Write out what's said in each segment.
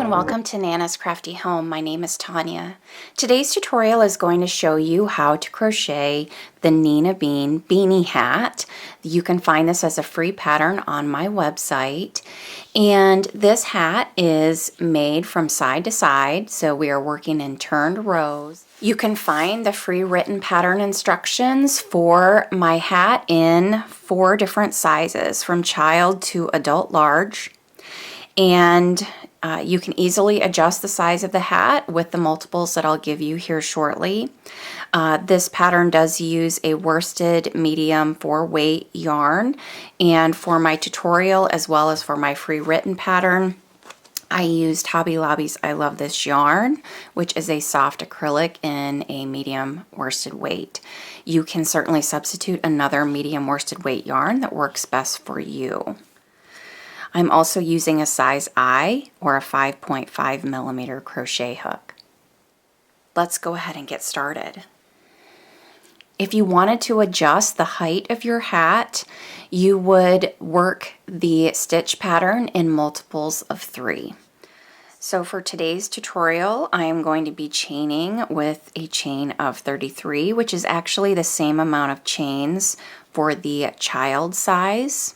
and welcome to Nana's Crafty Home. My name is Tanya. Today's tutorial is going to show you how to crochet the Nina Bean Beanie Hat. You can find this as a free pattern on my website. And this hat is made from side to side, so we are working in turned rows. You can find the free written pattern instructions for my hat in 4 different sizes, from child to adult large. And you can easily adjust the size of the hat with the multiples that I'll give you here shortly. This pattern does use a worsted medium 4-weight yarn, and for my tutorial as well as for my free written pattern, I used Hobby Lobby's I Love This yarn, which is a soft acrylic in a medium worsted weight. You can certainly substitute another medium worsted weight yarn that works best for you. I'm also using a size I or a 5.5 millimeter crochet hook. Let's go ahead and get started. If you wanted to adjust the height of your hat, you would work the stitch pattern in multiples of 3. So for today's tutorial, I am going to be chaining with a chain of 33, which is actually the same amount of chains for the child size.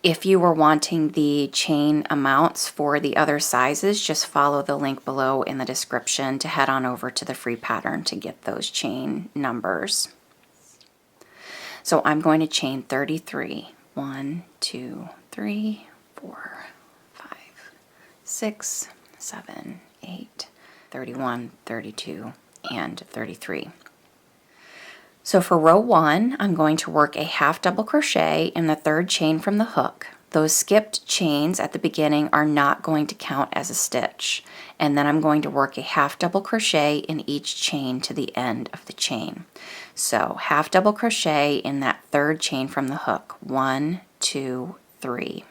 If you were wanting the chain amounts for the other sizes, just follow the link below in the description to head on over to the free pattern to get those chain numbers. So I'm going to chain 33. 1, 2, 3, 4, 5, 6, 7, 8, 31, 32, and 33. So for row 1, I'm going to work a half double crochet in the 3rd chain from the hook. Those skipped chains at the beginning are not going to count as a stitch. And then I'm going to work a half double crochet in each chain to the end of the chain. So half double crochet in that 3rd chain from the hook. 1, 2, 3.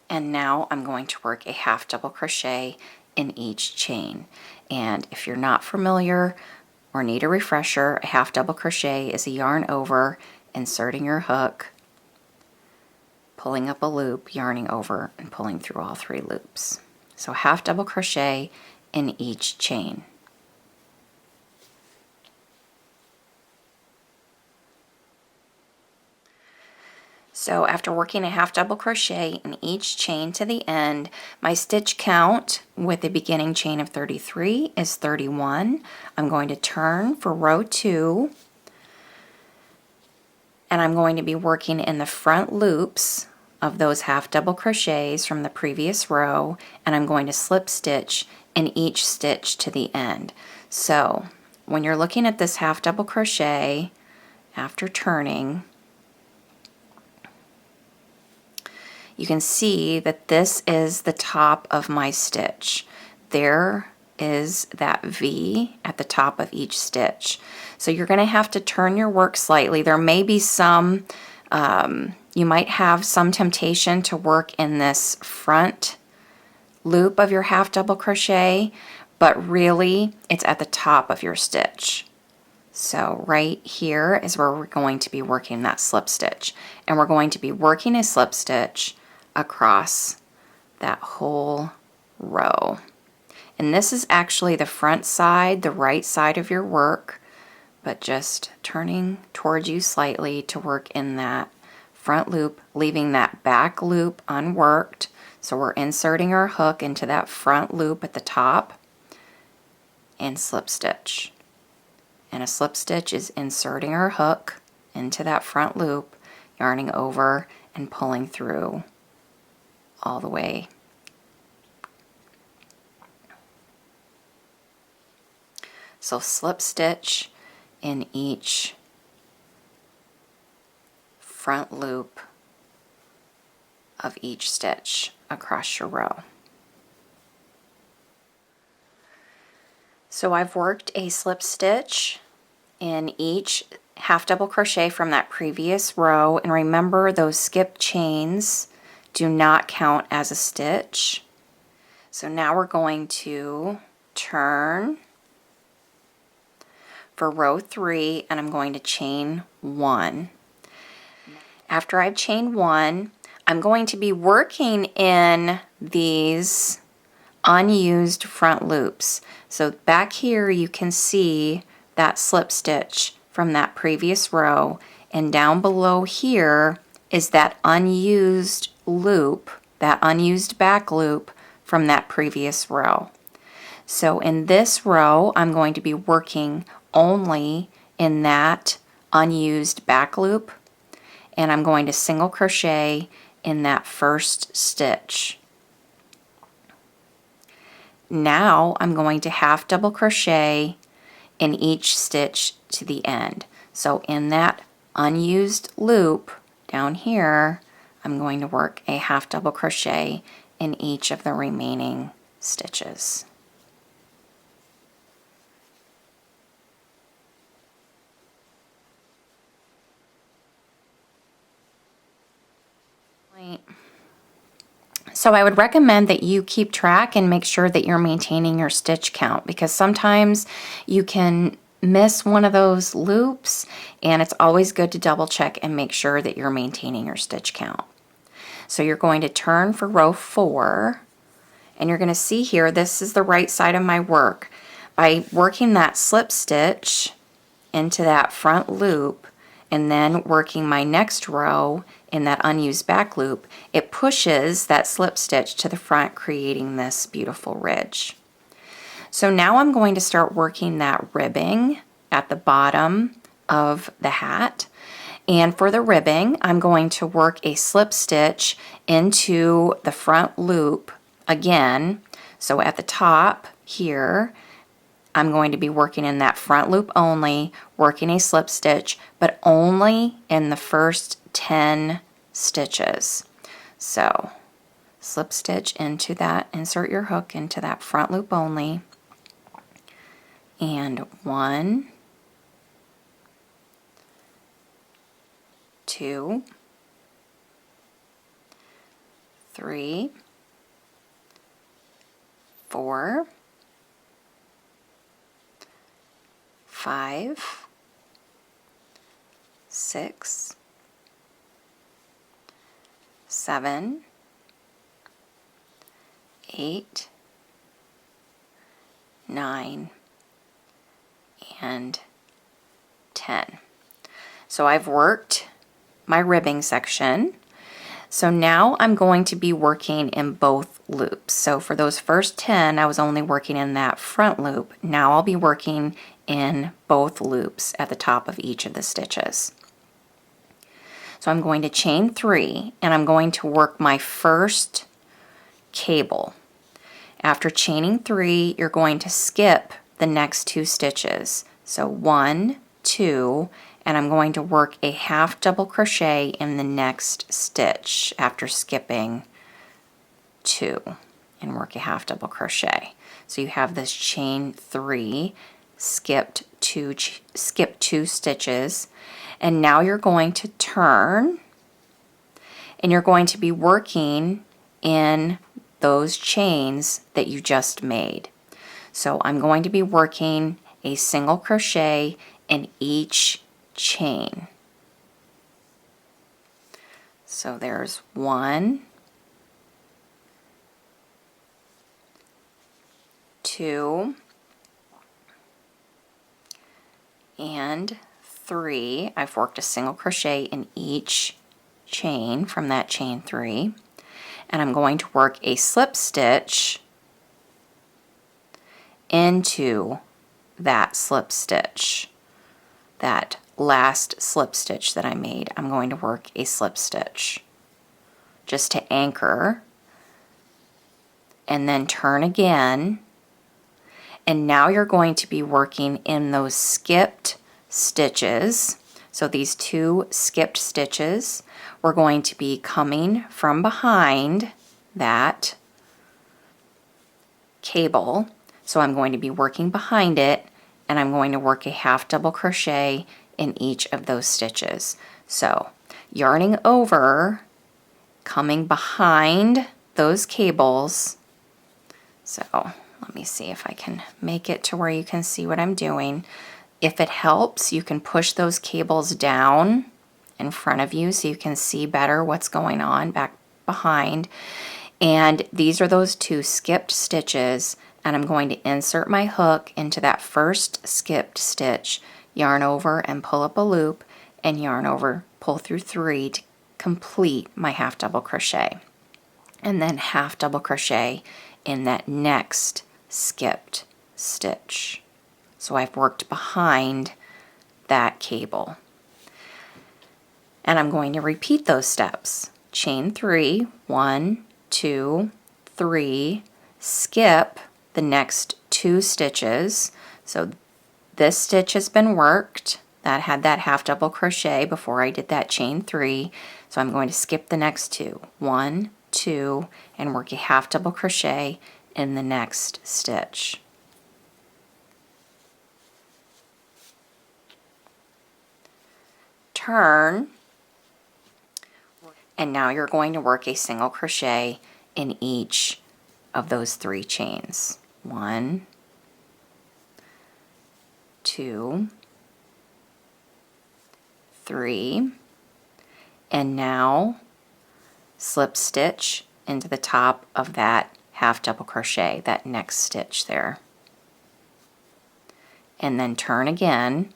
And now I'm going to work a half double crochet in each chain. And if you're not familiar or need a refresher, a half double crochet is a yarn over, inserting your hook, pulling up a loop, yarning over, and pulling through all 3 loops. So half double crochet in each chain. So after working a half double crochet in each chain to the end, my stitch count with the beginning chain of 33 is 31. I'm going to turn for row 2, and I'm going to be working in the front loops of those half double crochets from the previous row, and I'm going to slip stitch in each stitch to the end. So when you're looking at this half double crochet after turning, you can see that this is the top of my stitch. There is that V at the top of each stitch. So you're going to have to turn your work slightly. There may be some, you might have some temptation to work in this front loop of your half double crochet, but really it's at the top of your stitch. So right here is where we're going to be working that slip stitch. And we're going to be working a slip stitch across that whole row. And this is actually the front side, the right side of your work, but just turning towards you slightly to work in that front loop, leaving that back loop unworked. So we're inserting our hook into that front loop at the top and slip stitch. And a slip stitch is inserting our hook into that front loop, yarning over and pulling through all the way. So slip stitch in each front loop of each stitch across your row. So I've worked a slip stitch in each half double crochet from that previous row, and remember those skipped chains do not count as a stitch. So now we're going to turn for row 3, and I'm going to chain 1. After I've chained 1, I'm going to be working in these unused front loops. So back here you can see that slip stitch from that previous row, and down below here is that unused loop, that unused back loop from that previous row. So in this row I'm going to be working only in that unused back loop, and I'm going to single crochet in that first stitch. Now I'm going to half double crochet in each stitch to the end. So in that unused loop down here, I'm going to work a half double crochet in each of the remaining stitches. So I would recommend that you keep track and make sure that you're maintaining your stitch count, because sometimes you can miss one of those loops, and it's always good to double check and make sure that you're maintaining your stitch count. So you're going to turn for row 4, and you're going to see here, this is the right side of my work. By working that slip stitch into that front loop and then working my next row in that unused back loop, it pushes that slip stitch to the front, creating this beautiful ridge. So now I'm going to start working that ribbing at the bottom of the hat. And for the ribbing, I'm going to work a slip stitch into the front loop again. So at the top here, I'm going to be working in that front loop only, working a slip stitch, but only in the first 10 stitches. So slip stitch into that, insert your hook into that front loop only, and 1, 2, 3, 4, 5, 6, 7, 8, 9, and 10. So I've worked my ribbing section. So now I'm going to be working in both loops. So for those first 10, I was only working in that front loop. Now I'll be working in both loops at the top of each of the stitches. So I'm going to chain 3, and I'm going to work my first cable. After chaining 3, you're going to skip the next 2 stitches. So 1, 2, and I'm going to work a half double crochet in the next stitch after skipping 2, and work a half double crochet. So you have this chain 3, skip 2 stitches, and now you're going to turn, and you're going to be working in those chains that you just made. So I'm going to be working a single crochet in each chain. So there's 1, 2, and 3. I've worked a single crochet in each chain from that chain 3, and I'm going to work a slip stitch into that slip stitch, that last slip stitch that I made. I'm going to work a slip stitch just to anchor, and then turn again, and now you're going to be working in those skipped stitches. So these 2 skipped stitches, we're going to be coming from behind that cable. So I'm going to be working behind it, and I'm going to work a half double crochet in each of those stitches. So yarning over, coming behind those cables. So let me see if I can make it to where you can see what I'm doing. If it helps, you can push those cables down in front of you so you can see better what's going on back behind. And these are those 2 skipped stitches, and I'm going to insert my hook into that first skipped stitch, yarn over and pull up a loop, and yarn over, pull through 3 to complete my half double crochet, and then half double crochet in that next skipped stitch. So I've worked behind that cable, and I'm going to repeat those steps. Chain 3, 1, 2, 3, skip the next 2 stitches. So this stitch has been worked. That had that half double crochet before I did that chain 3. So I'm going to skip the next 2, 1, 2, and work a half double crochet in the next stitch. Turn, and now you're going to work a single crochet in each of those 3 chains. 1, 2, 3, and now slip stitch into the top of that half double crochet, that next stitch there, and then turn again,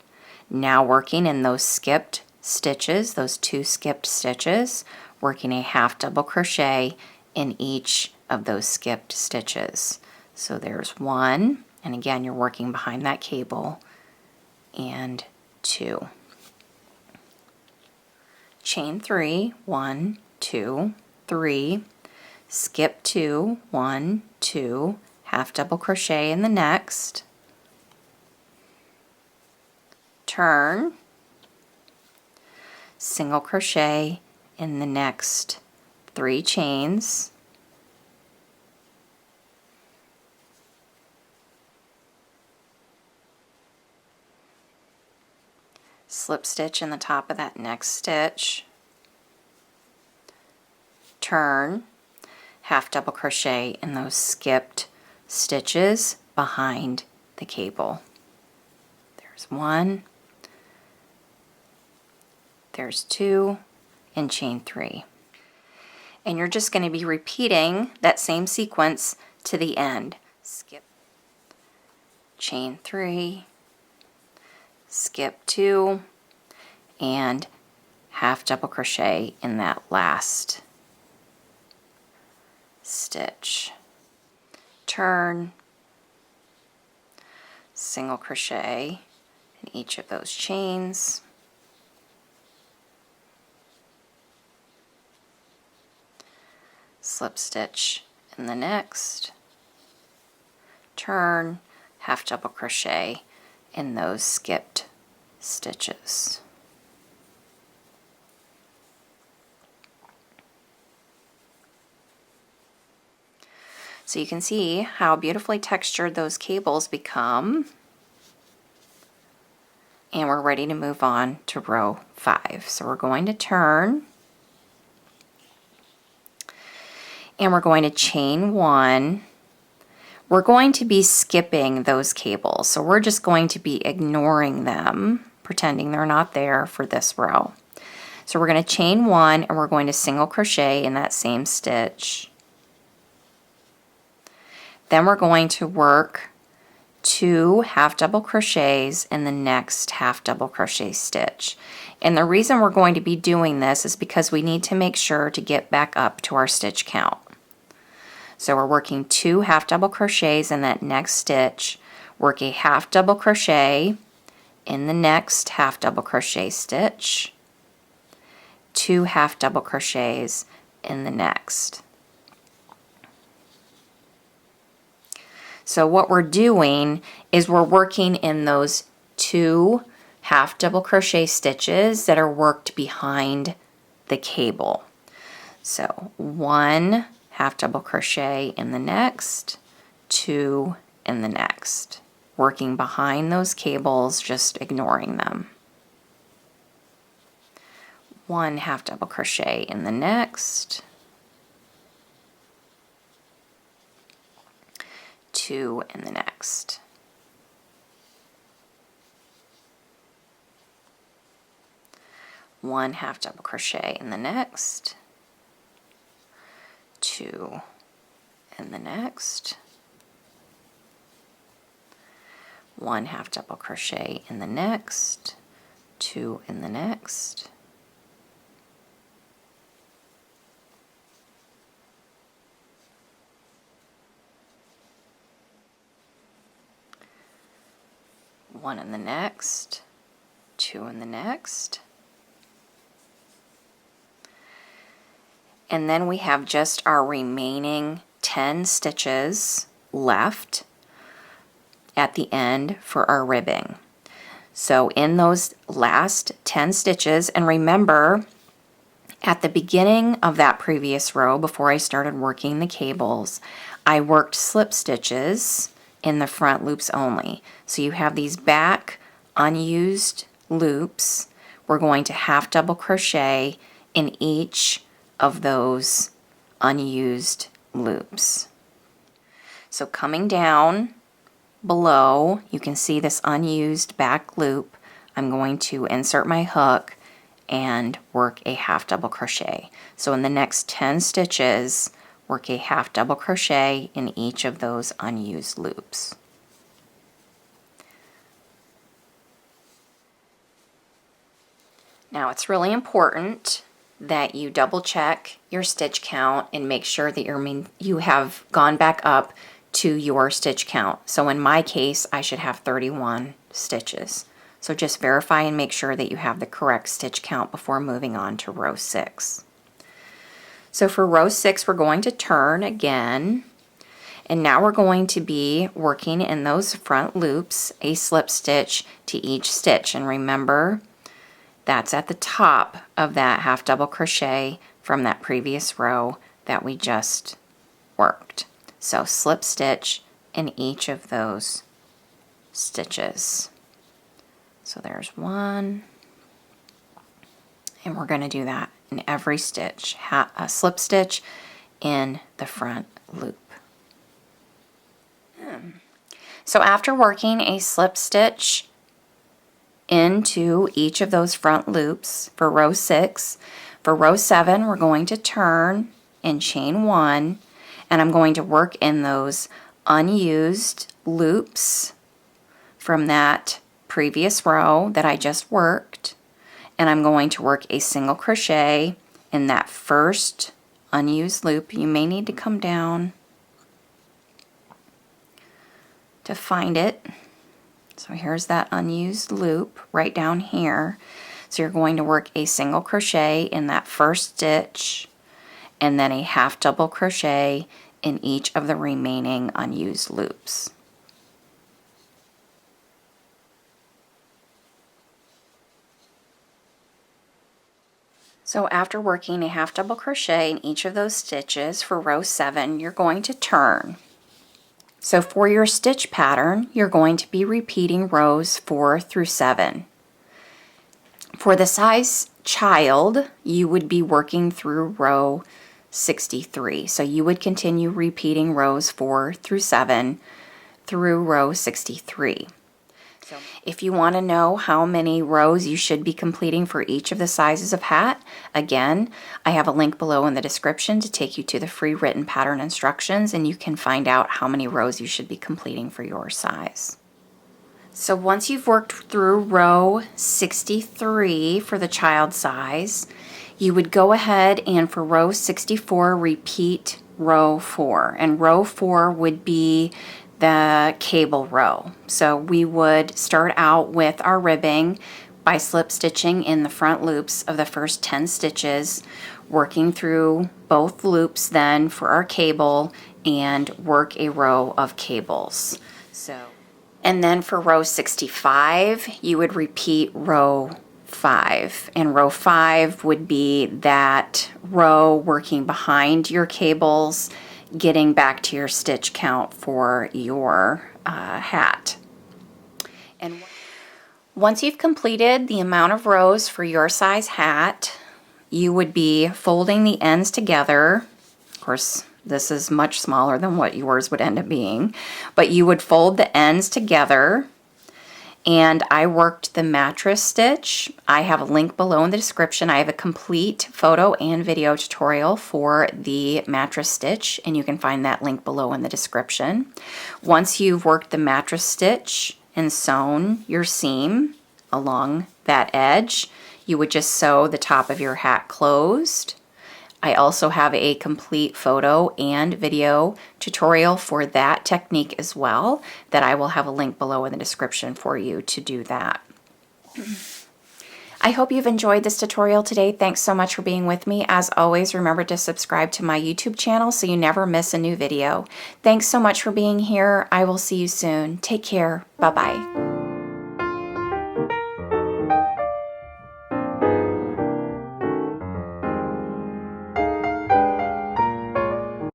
now working in those skipped stitches, those 2 skipped stitches, working a half double crochet in each of those skipped stitches. So there's 1, and again you're working behind that cable, and 2. Chain 3, 1, 2, 3, skip 2, 1, 2, half double crochet in the next, turn, single crochet in the next 3 chains, slip stitch in the top of that next stitch, turn, half double crochet in those skipped stitches behind the cable. There's 1, there's 2, and chain 3. And you're just going to be repeating that same sequence to the end. Skip, chain 3, skip 2, and half double crochet in that last stitch. Turn, single crochet in each of those chains, slip stitch in the next, turn, half double crochet in those skipped stitches. So you can see how beautifully textured those cables become. And we're ready to move on to row 5. So we're going to turn, and we're going to chain 1. We're going to be skipping those cables, so we're just going to be ignoring them, pretending they're not there for this row. So we're going to chain 1, and we're going to single crochet in that same stitch. Then we're going to work 2 half double crochets in the next half double crochet stitch. And the reason we're going to be doing this is because we need to make sure to get back up to our stitch count. So we're working 2 half double crochets in that next stitch, work a half double crochet in the next half double crochet stitch, 2 half double crochets in the next. So what we're doing is we're working in those 2 half double crochet stitches that are worked behind the cable. So 1 half double crochet in the next, 2 in the next, working behind those cables, just ignoring them. 1 half double crochet in the next, 2 in the next. 1 half double crochet in the next, 2 in the next, 1 half double crochet in the next, 2 in the next, one in the next, 2 in the next, and then we have just our remaining 10 stitches left at the end for our ribbing. So in those last 10 stitches, and remember at the beginning of that previous row, before I started working the cables, I worked slip stitches in the front loops only. So you have these back unused loops. We're going to half double crochet in each of those unused loops. So coming down below, you can see this unused back loop. I'm going to insert my hook and work a half double crochet. So in the next 10 stitches, work a half double crochet in each of those unused loops. Now it's really important that you double check your stitch count and make sure that you have gone back up to your stitch count. So in my case, I should have 31 stitches. So just verify and make sure that you have the correct stitch count before moving on to row 6. So for row 6, we're going to turn again, and now we're going to be working in those front loops a slip stitch to each stitch. And remember, that's at the top of that half double crochet from that previous row that we just worked. So slip stitch in each of those stitches. So there's one, and we're going to do that in every stitch, a slip stitch in the front loop. So after working a slip stitch into each of those front loops for row 6, for row 7 we're going to turn and chain 1, and I'm going to work in those unused loops from that previous row that I just worked, and I'm going to work a single crochet in that first unused loop. You may need to come down to find it. So here's that unused loop right down here. So you're going to work a single crochet in that first stitch and then a half double crochet in each of the remaining unused loops. So after working a half double crochet in each of those stitches for row 7, you're going to turn. So for your stitch pattern, you're going to be repeating rows 4 through 7. For the size child, you would be working through row 63. So you would continue repeating rows 4 through 7 through row 63. So if you want to know how many rows you should be completing for each of the sizes of hat, again, I have a link below in the description to take you to the free written pattern instructions, and you can find out how many rows you should be completing for your size. So once you've worked through row 63 for the child size, you would go ahead and for row 64 repeat row 4, and row 4 would be the cable row. So we would start out with our ribbing by slip stitching in the front loops of the first 10 stitches, working through both loops then for our cable and work a row of cables. And then for row 65 you would repeat row 5, and row 5 would be that row working behind your cables, getting back to your stitch count for your hat. And once you've completed the amount of rows for your size hat, you would be folding the ends together. Of course, this is much smaller than what yours would end up being, but you would fold the ends together and I worked the mattress stitch. I have a link below in the description. I have a complete photo and video tutorial for the mattress stitch, and you can find that link below in the description. Once you've worked the mattress stitch and sewn your seam along that edge, you would just sew the top of your hat closed. I also have a complete photo and video tutorial for that technique as well, that I will have a link below in the description for you to do that. I hope you've enjoyed this tutorial today. Thanks so much for being with me. As always, remember to subscribe to my YouTube channel so you never miss a new video. Thanks so much for being here. I will see you soon. Take care. Bye-bye.